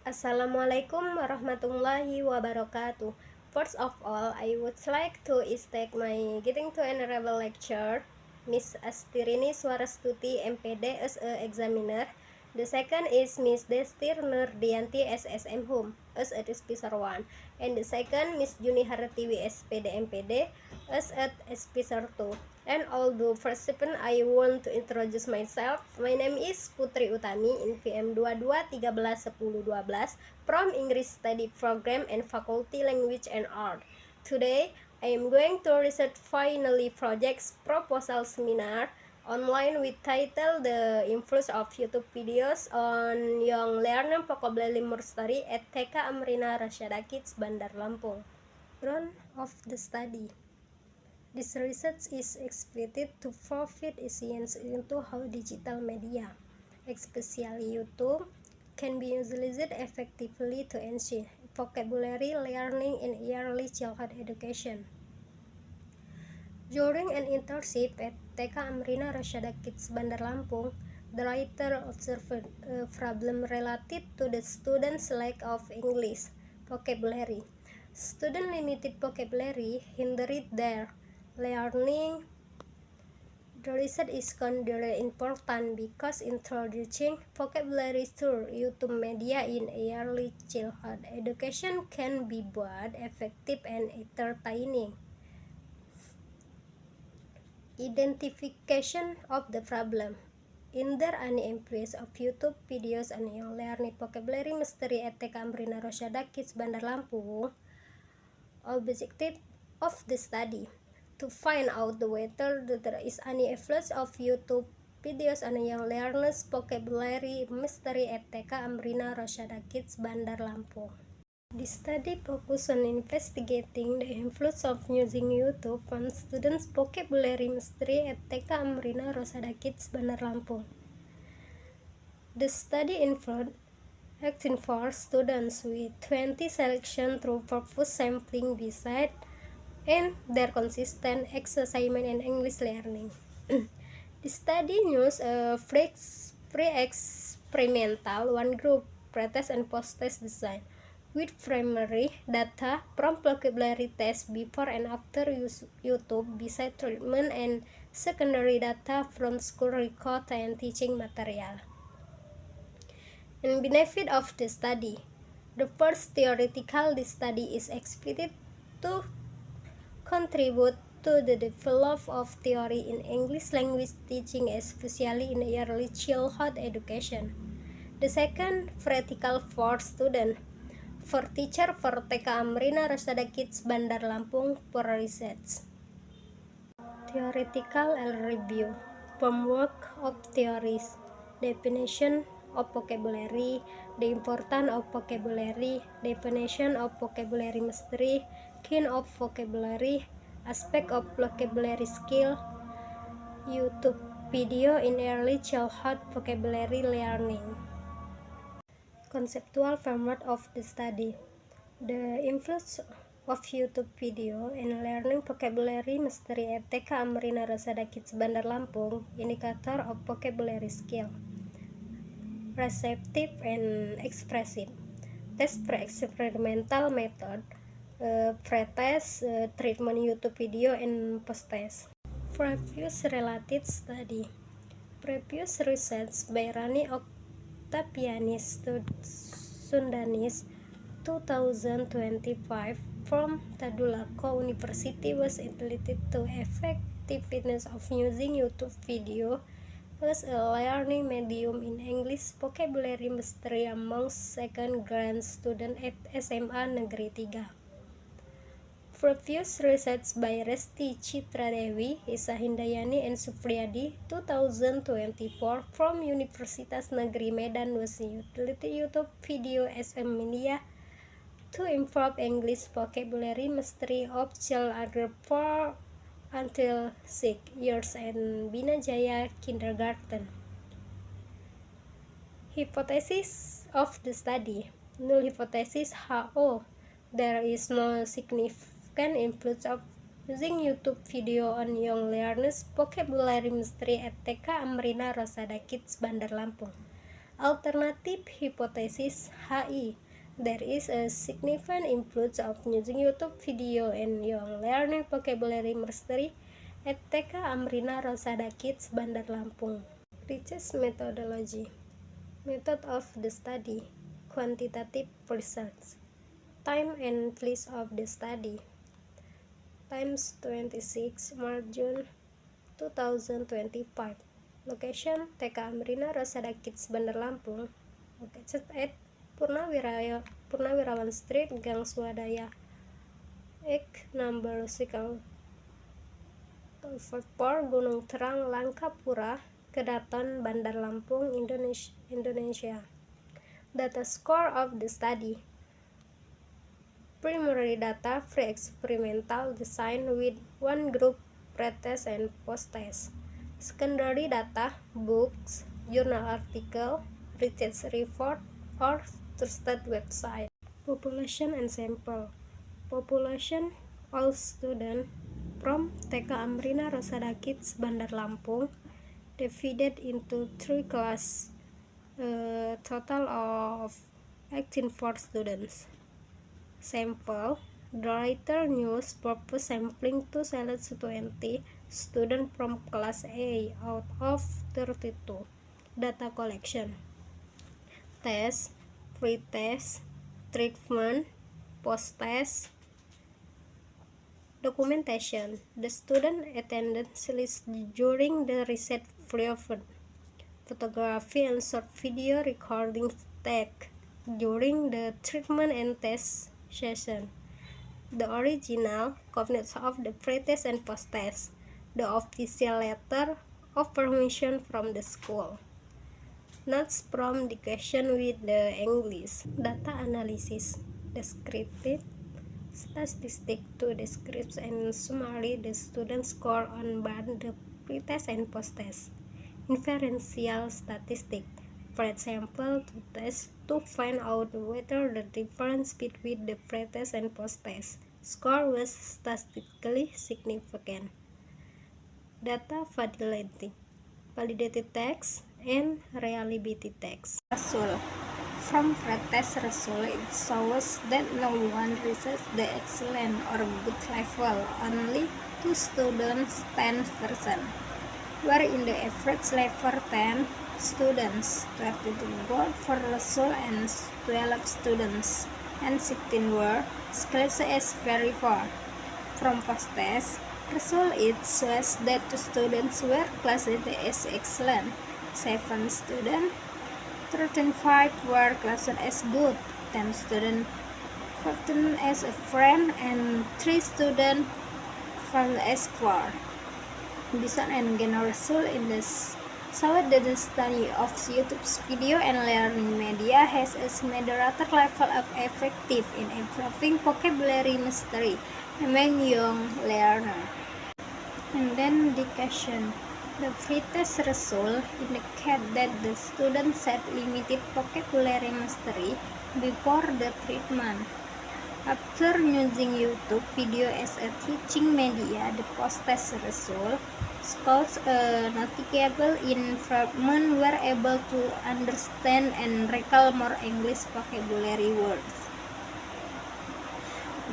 Assalamualaikum warahmatullahi wabarakatuh. First of all, I would like to state my getting to honorable lecture, Miss Astirini Swarastuti, MPD as a examiner. The second is Miss Destir Nurdianti SSM Home as a speaker 1. And the second Miss Juni Hartiwi SPD MPD as at speaker 2. And although first I want to introduce myself. My name is Putri Utami in VM 22131012 from English Study Program and Faculty Language and Art. Today, I am going to research finally projects proposal seminar online with title The Influence of YouTube Videos on Young Learner Vocabulary Study at TK Amrina Rasyada Kids Bandar Lampung. Background of the study. This research is expected to provide insights into how digital media, especially YouTube, can be utilized effectively to enhance vocabulary learning in early childhood education. During an internship at TK Amrina Rasyada Kids Bandar Lampung, the writer observed a problem related to the students' lack of English vocabulary. Student limited vocabulary hindered their learning. The research is considered important because introducing vocabulary through YouTube media in early childhood education can be both effective and entertaining. Identification of the problem. Is there any influence of YouTube videos on young learning vocabulary mystery at TK Amrina Rasyada Kids Bandar Lampung? Objective of the study: to find out whether there is any influence of YouTube videos on young learners vocabulary mystery at TK Amrina Rasyada Kids Bandar Lampung. The study focused on investigating the influence of using YouTube on students' vocabulary mastery at TK Amrina Rasyada Kids Bandar Lampung. The study involved 4 students with 20 selection through purpose sampling beside and their consistent assignment and English learning. The study used a pre-experimental one group pretest and post-test design with primary data from vocabulary test before and after YouTube beside treatment and secondary data from school record and teaching material. And benefit of the study: the first, theoretical, the study is expected to contribute to the development of theory in English language teaching, especially in early childhood education. The second, practical for student, for teacher, for TK Amrina Rasyada Kids Bandar Lampung for research. Theoretical review, framework of theories, definition of vocabulary, the importance of vocabulary, definition of vocabulary mastery, kind of vocabulary, aspect of vocabulary skill, YouTube video in early childhood vocabulary learning. Conceptual framework of the study: the influence of YouTube video in learning vocabulary mastery at TK Amrina Rasyada Kids Bandar Lampung, indicator of vocabulary skill, receptive and expressive, test pre-experimental method, pre-test, treatment YouTube video and post-test. Previous related study. Previous research by Rani Octavianis Sundanis 2025 from Tadulako University was related to effectiveness of using YouTube video as a learning medium in English vocabulary mastery among second grade students at SMA Negeri 3. Previous research by Resti Citradewi, Isa Hindayani, and Supriyadi 2024 from Universitas Negeri Medan was utility YouTube video as a media to improve English vocabulary mastery of children 4 until 6 years and Binajaya Kindergarten. Hypothesis of the study: null hypothesis. How there is no significant influence of using YouTube video on young learners vocabulary mastery at TK Amrina Rasyada Kids Bandar Lampung. Alternative hypothesis HI. There is a significant influence of using YouTube video and young learning vocabulary mastery at TK Amrina Rosada Kids, Bandar Lampung. Research methodology. Method of the study. Quantitative research. Time and place of the study. Times 26 March June 2025. Location TK Amrina Rosada Kids, Bandar Lampung. Located at Purnawirawan Street, Gang Swadaya, Ek number Sikal 4 Gunung Terang, Langkapura, Kedaton, Bandar Lampung, Indonesia. Data score of the study. Primary data, pre-experimental design with one group pretest and post-test. Secondary data, books, journal article, research report, or trusted website. Population and sample. Population, all students from TK Amrina Rosada Kids, Bandar Lampung, divided into 3 classes, a total of 18 students. Sample, the writer used purpose sampling to select 20 students from class A out of 32. Data collection. Test, pre-test, treatment, post-test. Documentation. The student attendance list during the research period. Photography and short video recordings taken during the treatment and test session. The original copies of the pre-test and post-test. The official letter of permission from the school. Notes from the question with the English. Data analysis. Descriptive statistic to describe and summary the student score on both the pre-test and post-test. Inferential statistic. For example, to test to find out whether the difference between the pre-test and post-test score was statistically significant. Data validity. Validated text and reliability text. Result. From pre-test result, it shows that no one reaches the excellent or good level. Only 2 students, 10%, were in the average level. 10 students, 32 got for result, and 12 students and 16 were classed as very poor. From post-test result, it shows that 2 students were classed as excellent, 7 students, 13.5 were classed as good, 10 students, 15 as a friend, and 3 students found as poor. Design and general result in this showed that the study of YouTube's video and learning media has a moderate level of effective in improving vocabulary mastery among young learners. And then the question. The pre-test result indicate that the students had limited vocabulary mastery before the treatment. After using YouTube video as a teaching media, the post-test result shows a noticeable improvement, were able to understand and recall more English vocabulary words.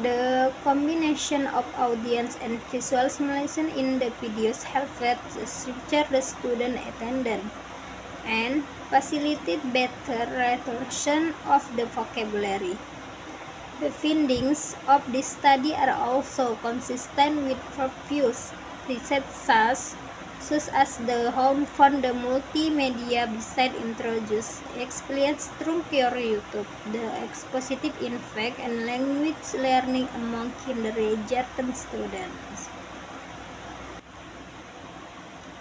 The combination of audience and visual simulation in the videos helped to structure the student attendance and facilitate better retention of the vocabulary. The findings of this study are also consistent with previous research such as the Home Fund, the multimedia website introduced explains through pure YouTube the positive impact and language learning among kindergarten students.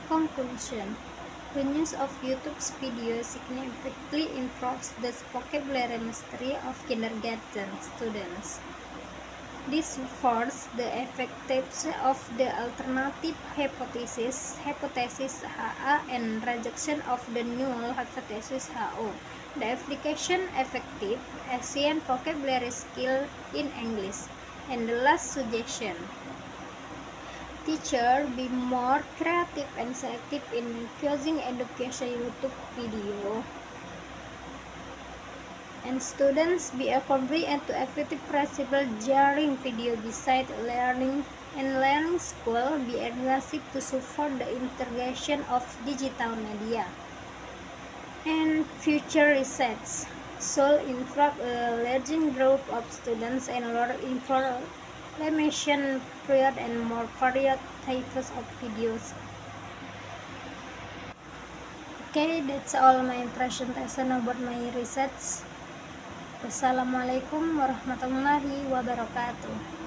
Conclusion. The use of YouTube's video significantly improves the vocabulary mastery of kindergarten students. This supports the effectiveness of the alternative hypothesis HA and rejection of the null hypothesis HO. The application effective Asian vocabulary skill in English. And the last suggestion. Teacher be more creative and selective in choosing education YouTube video. and students be a comprehensive to effective flexible during video beside learning and learning school be aggressive to support the integration of digital media and future research should involve a larger group of students and learn information period and more varied types of videos. Okay, that's all my presentation about my research. Wassalamualaikum warahmatullahi wabarakatuh.